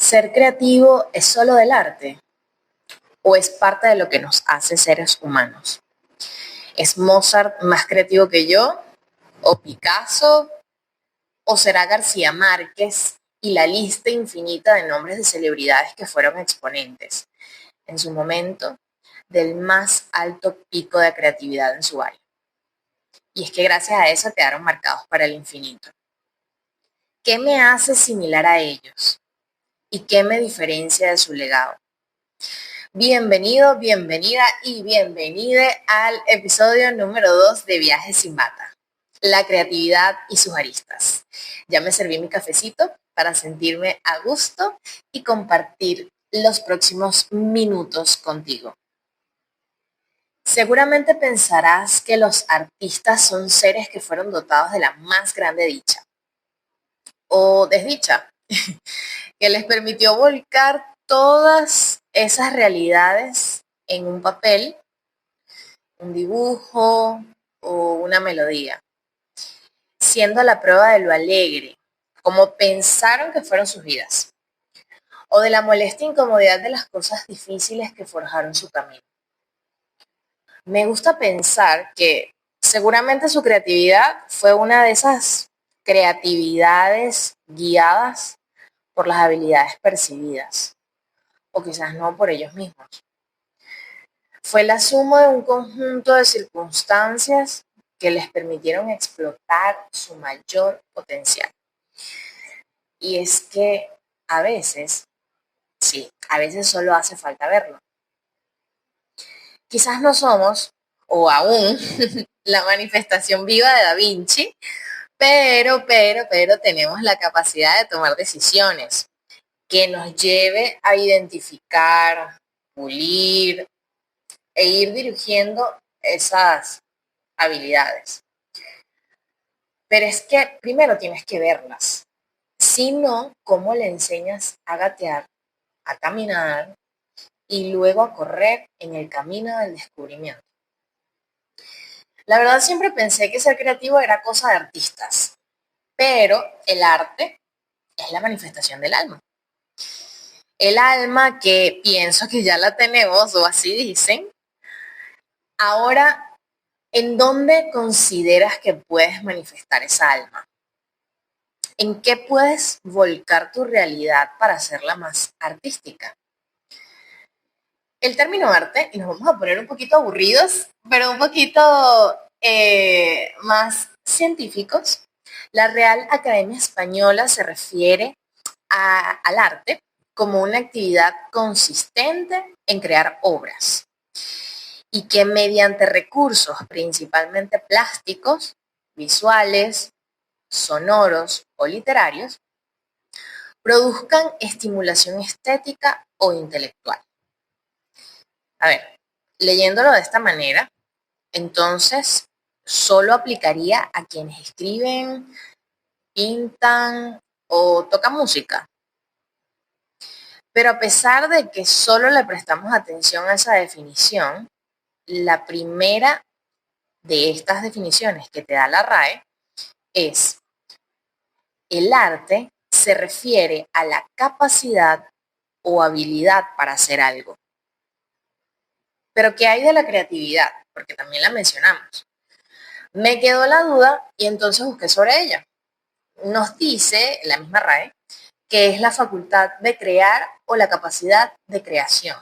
¿Ser creativo es solo del arte o es parte de lo que nos hace seres humanos? ¿Es Mozart más creativo que yo? ¿O Picasso? ¿O será García Márquez y la lista infinita de nombres de celebridades que fueron exponentes en su momento del más alto pico de creatividad en su área? Y es que gracias a eso quedaron marcados para el infinito. ¿Qué me hace similar a ellos? ¿Y qué me diferencia de su legado? Bienvenido, bienvenida y bienvenide al episodio número 2 de Viajes sin Bata, la creatividad y sus aristas. Ya me serví mi cafecito para sentirme a gusto y compartir los próximos minutos contigo. Seguramente pensarás que los artistas son seres que fueron dotados de la más grande dicha o desdicha, que les permitió volcar todas esas realidades en un papel, un dibujo o una melodía, siendo la prueba de lo alegre, como pensaron que fueron sus vidas, o de la molestia e incomodidad de las cosas difíciles que forjaron su camino. Me gusta pensar que seguramente su creatividad fue una de esas creatividades guiadas por las habilidades percibidas, o quizás no por ellos mismos. Fue la suma de un conjunto de circunstancias que les permitieron explotar su mayor potencial. Y es que a veces, sí, a veces solo hace falta verlo. Quizás no somos, o aún, la manifestación viva de Da Vinci, pero tenemos la capacidad de tomar decisiones que nos lleve a identificar, pulir e ir dirigiendo esas habilidades. Pero es que primero tienes que verlas. Si no, ¿cómo le enseñas a gatear, a caminar y luego a correr en el camino del descubrimiento? La verdad siempre pensé que ser creativo era cosa de artistas, pero el arte es la manifestación del alma. El alma que pienso que ya la tenemos, o así dicen. Ahora, ¿en dónde consideras que puedes manifestar esa alma? ¿En qué puedes volcar tu realidad para hacerla más artística? El término arte, y nos vamos a poner un poquito aburridos, pero un poquito más científicos, la Real Academia Española se refiere al arte como una actividad consistente en crear obras y que mediante recursos principalmente plásticos, visuales, sonoros o literarios, produzcan estimulación estética o intelectual. A ver, leyéndolo de esta manera, entonces solo aplicaría a quienes escriben, pintan o tocan música. Pero a pesar de que solo le prestamos atención a esa definición, la primera de estas definiciones que te da la RAE es: el arte se refiere a la capacidad o habilidad para hacer algo. Pero ¿qué hay de la creatividad? Porque también la mencionamos. Me quedó la duda y entonces busqué sobre ella. Nos dice la misma RAE que es la facultad de crear o la capacidad de creación.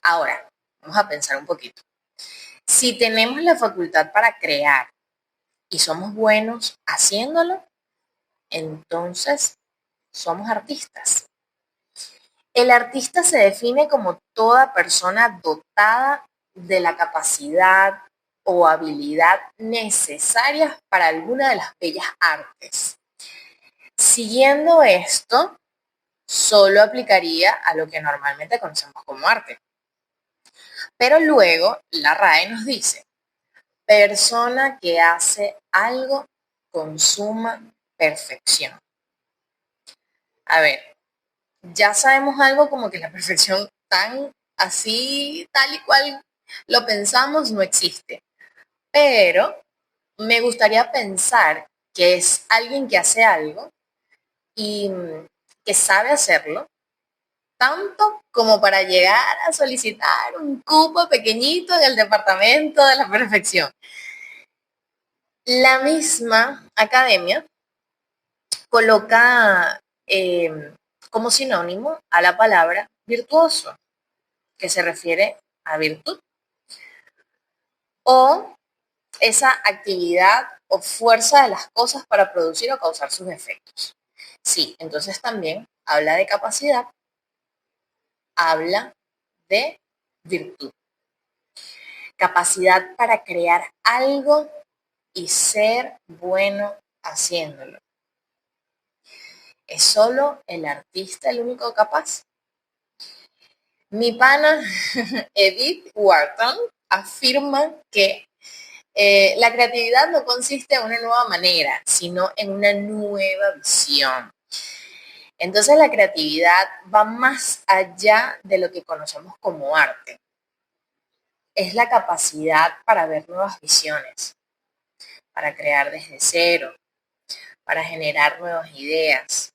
Ahora, vamos a pensar un poquito. Si tenemos la facultad para crear y somos buenos haciéndolo, entonces somos artistas. El artista se define como toda persona dotada de la capacidad o habilidad necesarias para alguna de las bellas artes. Siguiendo esto, solo aplicaría a lo que normalmente conocemos como arte. Pero luego la RAE nos dice: persona que hace algo con suma perfección. A ver, ya sabemos algo como que la perfección tan así, tal y cual lo pensamos, no existe. Pero me gustaría pensar que es alguien que hace algo y que sabe hacerlo tanto como para llegar a solicitar un cupo pequeñito en el departamento de la perfección. La misma academia coloca como sinónimo a la palabra virtuoso, que se refiere a virtud, o esa actividad o fuerza de las cosas para producir o causar sus efectos. Sí, entonces también habla de capacidad, habla de virtud. Capacidad para crear algo y ser bueno haciéndolo. ¿Es solo el artista el único capaz? Mi pana Edith Wharton afirma que la creatividad no consiste en una nueva manera, sino en una nueva visión. Entonces la creatividad va más allá de lo que conocemos como arte. Es la capacidad para ver nuevas visiones, para crear desde cero, para generar nuevas ideas.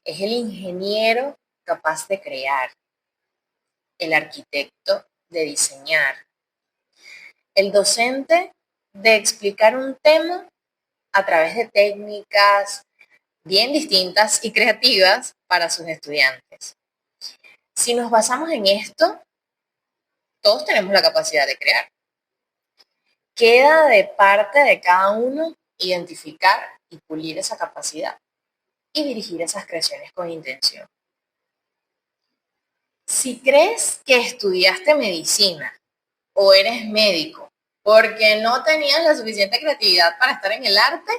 Es el ingeniero capaz de crear, el arquitecto de diseñar, el docente de explicar un tema a través de técnicas bien distintas y creativas para sus estudiantes. Si nos basamos en esto, todos tenemos la capacidad de crear. Queda de parte de cada uno identificar y pulir esa capacidad y dirigir esas creaciones con intención. Si crees que estudiaste medicina o eres médico porque no tenías la suficiente creatividad para estar en el arte,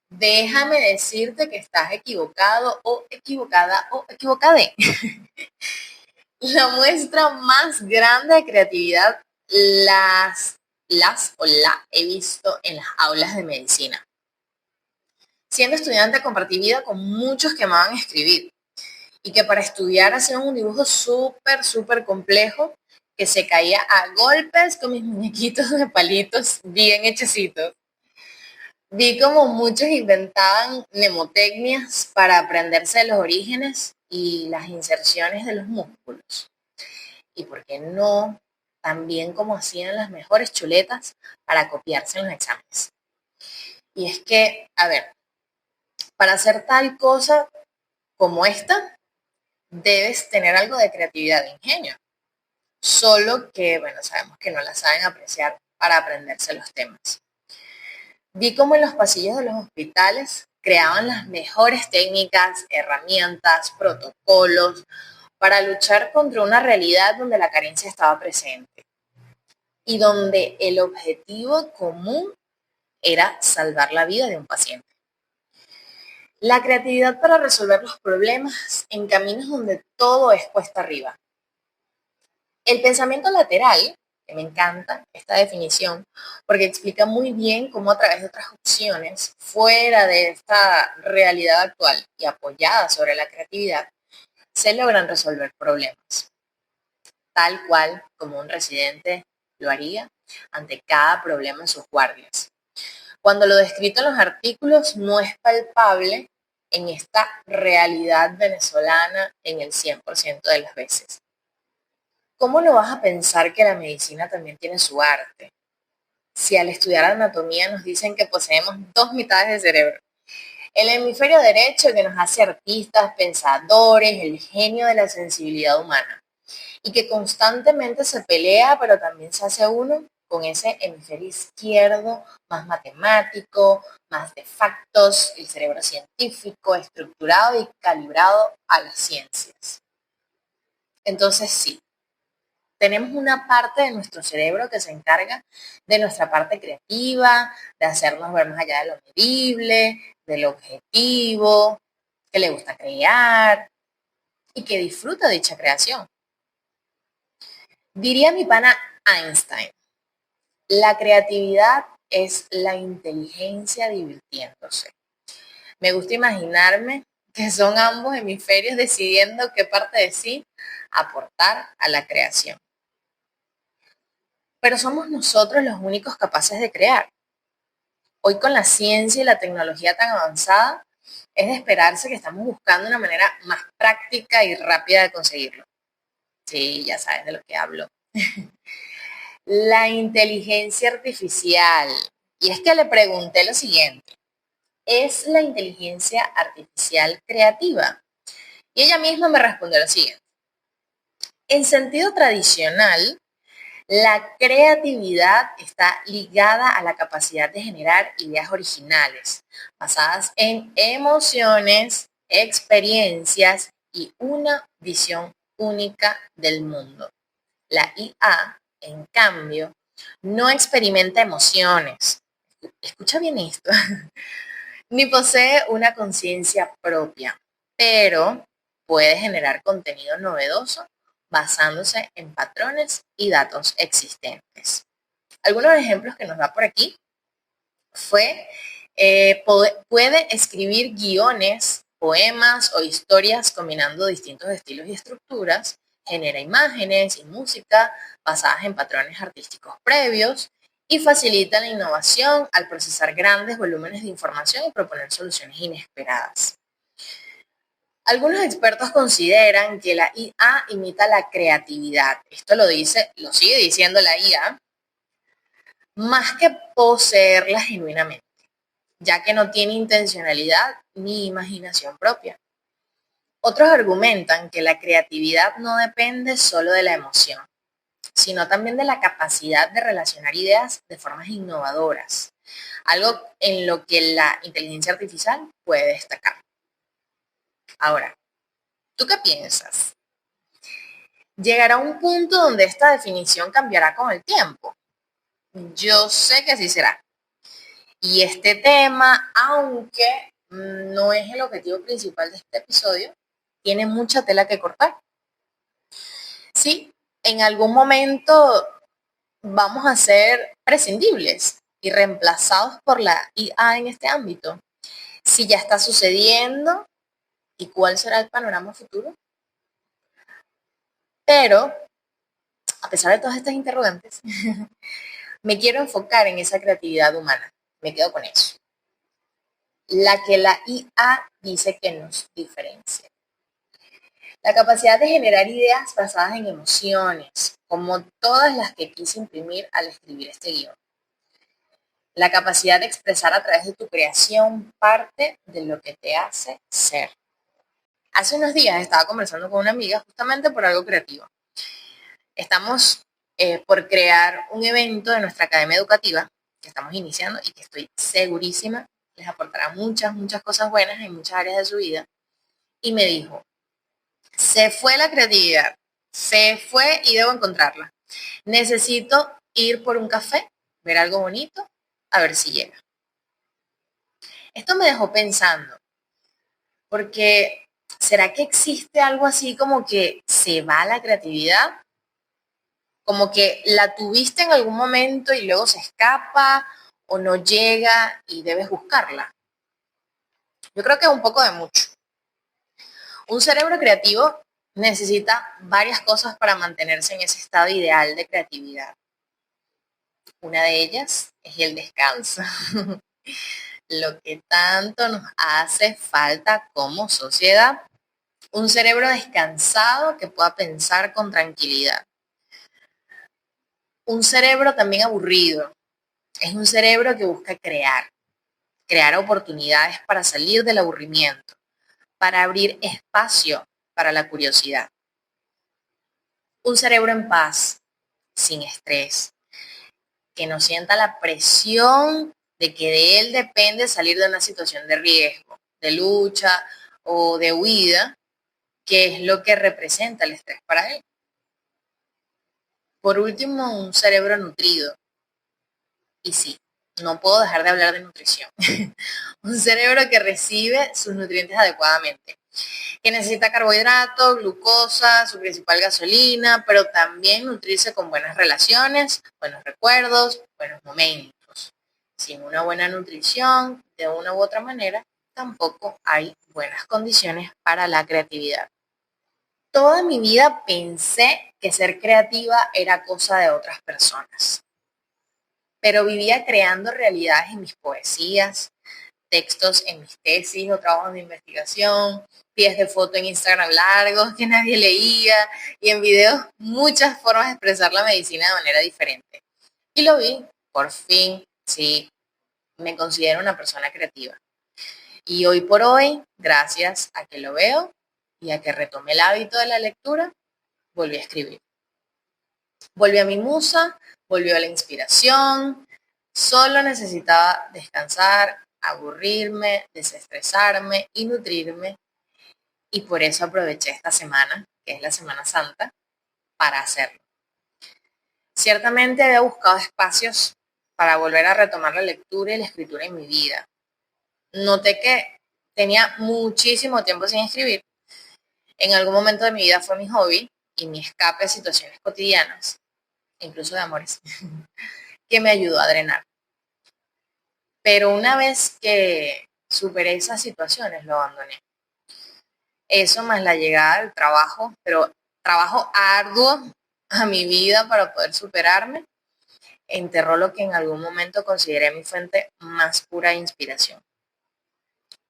déjame decirte que estás equivocado o equivocada o equivocade. La muestra más grande de creatividad la he visto en las aulas de medicina. Siendo estudiante compartí vida con muchos que amaban escribir y que para estudiar hacían un dibujo súper complejo que se caía a golpes con mis muñequitos de palitos bien hechecitos. Vi como muchos inventaban mnemotecnias para aprenderse de los orígenes y las inserciones de los músculos. Y por qué no, también como hacían las mejores chuletas para copiarse en los exámenes. Y es que, a ver, para hacer tal cosa como esta, debes tener algo de creatividad, de ingenio. Solo que, bueno, sabemos que no la saben apreciar para aprenderse los temas. Vi como en los pasillos de los hospitales creaban las mejores técnicas, herramientas, protocolos para luchar contra una realidad donde la carencia estaba presente y donde el objetivo común era salvar la vida de un paciente. La creatividad para resolver los problemas en caminos donde todo es cuesta arriba. El pensamiento lateral, que me encanta esta definición, porque explica muy bien cómo a través de otras opciones, fuera de esta realidad actual y apoyada sobre la creatividad, se logran resolver problemas, tal cual como un residente lo haría ante cada problema en sus guardias. Cuando lo descrito en los artículos no es palpable en esta realidad venezolana en el 100% de las veces. ¿Cómo no vas a pensar que la medicina también tiene su arte? Si al estudiar anatomía nos dicen que poseemos dos mitades de cerebro. El hemisferio derecho que nos hace artistas, pensadores, el genio de la sensibilidad humana. Y que constantemente se pelea, pero también se hace uno con ese hemisferio izquierdo más matemático, más de factos, el cerebro científico, estructurado y calibrado a las ciencias. Entonces sí, tenemos una parte de nuestro cerebro que se encarga de nuestra parte creativa, de hacernos ver más allá de lo medible, del objetivo, que le gusta crear y que disfruta dicha creación. Diría mi pana Einstein, la creatividad es la inteligencia divirtiéndose. Me gusta imaginarme que son ambos hemisferios decidiendo qué parte de sí aportar a la creación. Pero somos nosotros los únicos capaces de crear. Hoy con la ciencia y la tecnología tan avanzada, es de esperarse que estamos buscando una manera más práctica y rápida de conseguirlo. Sí, ya sabes de lo que hablo. La inteligencia artificial. Y es que le pregunté lo siguiente, ¿es la inteligencia artificial creativa? Y ella misma me respondió lo siguiente. En sentido tradicional, la creatividad está ligada a la capacidad de generar ideas originales, basadas en emociones, experiencias y una visión única del mundo. La IA, en cambio, no experimenta emociones. Escucha bien esto. Ni posee una conciencia propia, pero puede generar contenido novedoso basándose en patrones y datos existentes. Algunos ejemplos que nos da por aquí fue, puede escribir guiones, poemas o historias combinando distintos estilos y estructuras, genera imágenes y música basadas en patrones artísticos previos y facilita la innovación al procesar grandes volúmenes de información y proponer soluciones inesperadas. Algunos expertos consideran que la IA imita la creatividad. Esto lo sigue diciendo la IA, más que poseerla genuinamente, ya que no tiene intencionalidad ni imaginación propia. Otros argumentan que la creatividad no depende solo de la emoción, sino también de la capacidad de relacionar ideas de formas innovadoras, algo en lo que la inteligencia artificial puede destacar. Ahora, ¿tú qué piensas? ¿Llegará un punto donde esta definición cambiará con el tiempo? Yo sé que así será. Y este tema, aunque no es el objetivo principal de este episodio, tiene mucha tela que cortar. Sí, en algún momento vamos a ser prescindibles y reemplazados por la IA en este ámbito. Si ya está sucediendo, ¿y cuál será el panorama futuro? Pero, a pesar de todas estas interrogantes, me quiero enfocar en esa creatividad humana. Me quedo con eso. La que la IA dice que nos diferencia. La capacidad de generar ideas basadas en emociones, como todas las que quise imprimir al escribir este guión. La capacidad de expresar a través de tu creación parte de lo que te hace ser. Hace unos días estaba conversando con una amiga justamente por algo creativo. Estamos por crear un evento de nuestra academia educativa que estamos iniciando y que estoy segurísima les aportará muchas cosas buenas en muchas áreas de su vida. Y me dijo, se fue la creatividad, se fue y debo encontrarla. Necesito ir por un café, ver algo bonito, a ver si llega. Esto me dejó pensando, porque ¿será que existe algo así como que se va la creatividad? Como que la tuviste en algún momento y luego se escapa o no llega y debes buscarla. Yo creo que es un poco de mucho. Un cerebro creativo necesita varias cosas para mantenerse en ese estado ideal de creatividad. Una de ellas es el descanso, lo que tanto nos hace falta como sociedad. Un cerebro descansado que pueda pensar con tranquilidad. Un cerebro también aburrido. Es un cerebro que busca crear oportunidades para salir del aburrimiento, para abrir espacio para la curiosidad. Un cerebro en paz, sin estrés, que no sienta la presión de que de él depende salir de una situación de riesgo, de lucha o de huida, que es lo que representa el estrés para él. Por último, un cerebro nutrido. Y sí, no puedo dejar de hablar de nutrición. Un cerebro que recibe sus nutrientes adecuadamente, que necesita carbohidratos, glucosa, su principal gasolina, pero también nutrirse con buenas relaciones, buenos recuerdos, buenos momentos. Sin una buena nutrición, de una u otra manera, tampoco hay buenas condiciones para la creatividad. Toda mi vida pensé que ser creativa era cosa de otras personas, pero vivía creando realidades en mis poesías, textos en mis tesis o trabajos de investigación, pies de foto en Instagram largos que nadie leía y en videos muchas formas de expresar la medicina de manera diferente. Y lo vi, por fin, sí, me considero una persona creativa. Y hoy por hoy, gracias a que lo veo y a que retomé el hábito de la lectura, volví a escribir. Volví a mi musa, volvió a la inspiración, solo necesitaba descansar, aburrirme, desestresarme y nutrirme. Y por eso aproveché esta semana, que es la Semana Santa, para hacerlo. Ciertamente había buscado espacios para volver a retomar la lectura y la escritura en mi vida. Noté que tenía muchísimo tiempo sin escribir. En algún momento de mi vida fue mi hobby y mi escape a situaciones cotidianas, incluso de amores, que me ayudó a drenar. Pero una vez que superé esas situaciones, lo abandoné. Eso más la llegada del trabajo, pero trabajo arduo a mi vida para poder superarme, enterró lo que en algún momento consideré mi fuente más pura de inspiración.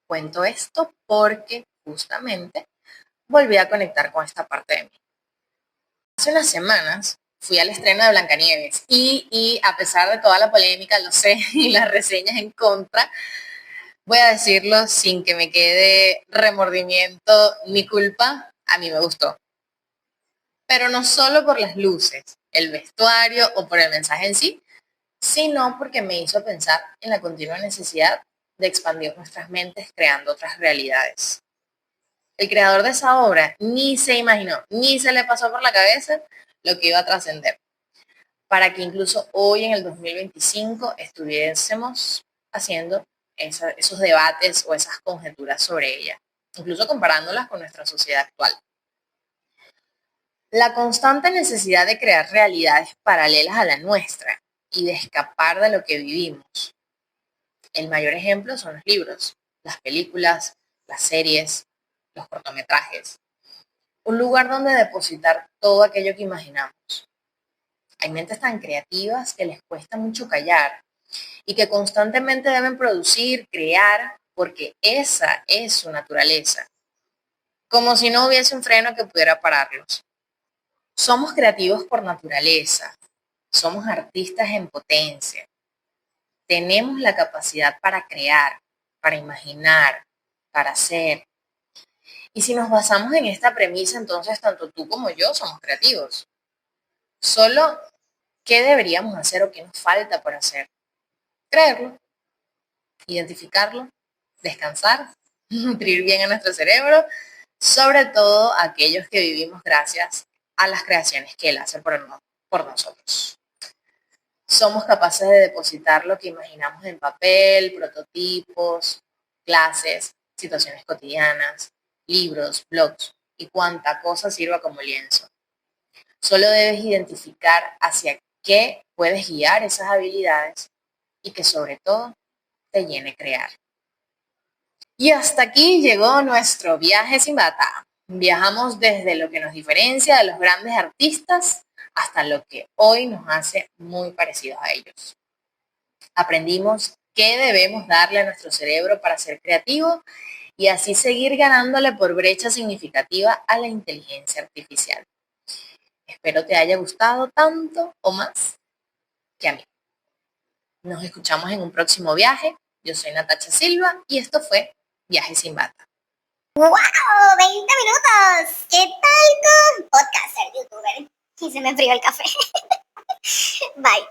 Cuento esto porque justamente volví a conectar con esta parte de mí. Hace unas semanas fui al estreno de Blancanieves y a pesar de toda la polémica, lo sé, y las reseñas en contra, voy a decirlo sin que me quede remordimiento ni culpa, a mí me gustó. Pero no solo por las luces, el vestuario o por el mensaje en sí, sino porque me hizo pensar en la continua necesidad de expandir nuestras mentes creando otras realidades. El creador de esa obra ni se imaginó, ni se le pasó por la cabeza lo que iba a trascender, para que incluso hoy en el 2025 estuviésemos haciendo esos debates o esas conjeturas sobre ella, incluso comparándolas con nuestra sociedad actual. La constante necesidad de crear realidades paralelas a la nuestra y de escapar de lo que vivimos. El mayor ejemplo son los libros, las películas, las series, los cortometrajes. Un lugar donde depositar todo aquello que imaginamos. Hay mentes tan creativas que les cuesta mucho callar y que constantemente deben producir, crear, porque esa es su naturaleza. Como si no hubiese un freno que pudiera pararlos. Somos creativos por naturaleza. Somos artistas en potencia. Tenemos la capacidad para crear, para imaginar, para hacer. Y si nos basamos en esta premisa, entonces tanto tú como yo somos creativos. Solo, ¿qué deberíamos hacer o qué nos falta por hacer? Creerlo, identificarlo, descansar, nutrir bien a nuestro cerebro, sobre todo aquellos que vivimos gracias a las creaciones que Él hace por nosotros. Somos capaces de depositar lo que imaginamos en papel, prototipos, clases, situaciones cotidianas, libros, blogs y cuanta cosa sirva como lienzo. Solo debes identificar hacia qué puedes guiar esas habilidades y que sobre todo te llene crear. Y hasta aquí llegó nuestro viaje sin bata. Viajamos desde lo que nos diferencia de los grandes artistas hasta lo que hoy nos hace muy parecidos a ellos. Aprendimos qué debemos darle a nuestro cerebro para ser creativo y así seguir ganándole por brecha significativa a la inteligencia artificial. Espero te haya gustado tanto o más que a mí. Nos escuchamos en un próximo viaje. Yo soy Natacha Silva y esto fue Viaje sin Bata. ¡Wow! 20 minutos. ¿Qué tal con podcaster, youtuber? Y se me enfrió el café. Bye.